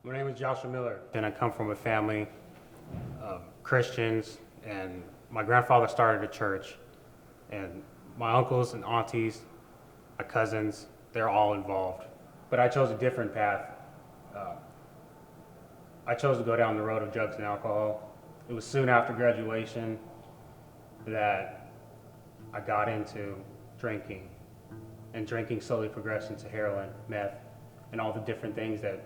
My name is Joshua Miller, and I come from a family of Christians, and my grandfather started a church, and my uncles and aunties, my cousins, they're all involved. But I chose a different path. Uh, I chose to go down the road of drugs and alcohol. It was soon after graduation that I got into drinking, and drinking slowly progressed into heroin, meth, and all the different things that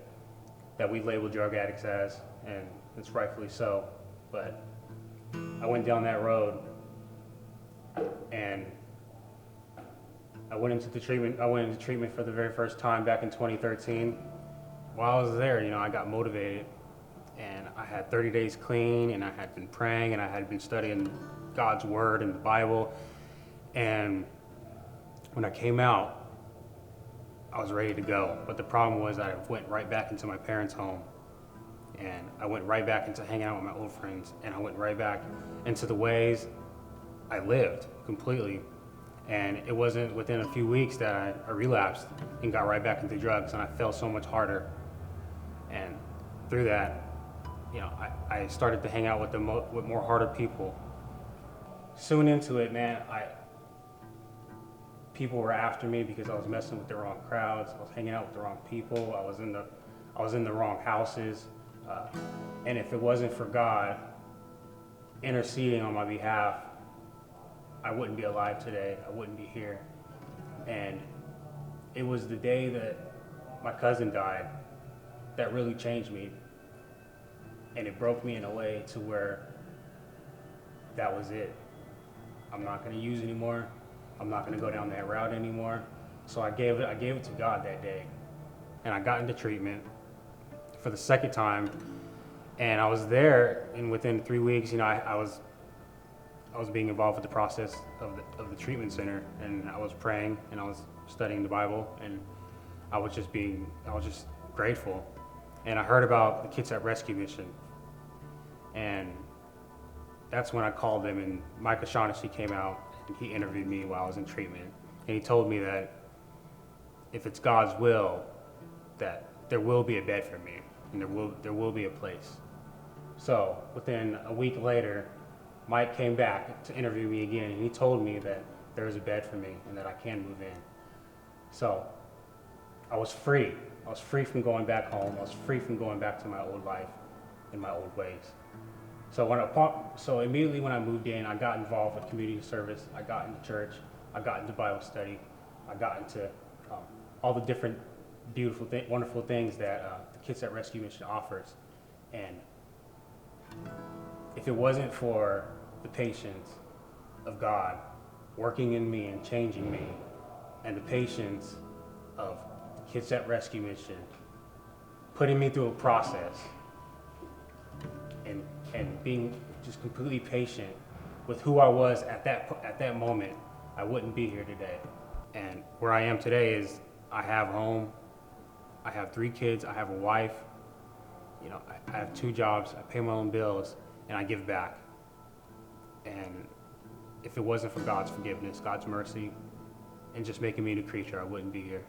we label drug addicts as, and it's rightfully so. But I went down that road, and I went into treatment for the very first time back in 2013. While I was there, I got motivated, and I had 30 days clean, and I had been praying, and I had been studying God's word and the Bible. And when I came out, I was ready to go. But the problem was I went right back into my parents' home, and I went right back into hanging out with my old friends, and I went right back into the ways I lived completely. And it wasn't within a few weeks that I relapsed and got right back into drugs, and I fell so much harder. And through that, I started to hang out with with more harder people. Soon into it, man, people were after me because I was messing with the wrong crowds. I was hanging out with the wrong people. I was in the wrong houses. And if it wasn't for God interceding on my behalf, I wouldn't be alive today. I wouldn't be here. And it was the day that my cousin died that really changed me. And it broke me in a way to where that was it. I'm not going to use anymore. I'm not going to go down that route anymore. So I gave it to God that day. And I got into treatment for the second time. And I was there, and within 3 weeks, I was being involved with the process of the treatment center, and I was praying, and I was studying the Bible, and I was just grateful. And I heard about the Kids at Rescue Mission, and that's when I called them, and Mike O'Shaughnessy came out, and he interviewed me while I was in treatment, and he told me that if it's God's will, that there will be a bed for me, and there will be a place. So within a week later, Mike came back to interview me again, and he told me that there was a bed for me and that I can move in. So I was free. I was free from going back home. I was free from going back to my old life and my old ways. So immediately when I moved in, I got involved with community service. I got into church. I got into Bible study. I got into all the different beautiful, wonderful things that the Kids at Rescue Mission offers. And if it wasn't for the patience of God working in me and changing me, and the patience of Kids at Rescue Mission putting me through a process, and being just completely patient with who I was at that moment, I wouldn't be here today. And where I am today is I have home, I have 3 kids, I have a wife, I have 2 jobs, I pay my own bills, and I give back. And if it wasn't for God's forgiveness, God's mercy, and just making me a new creature, I wouldn't be here.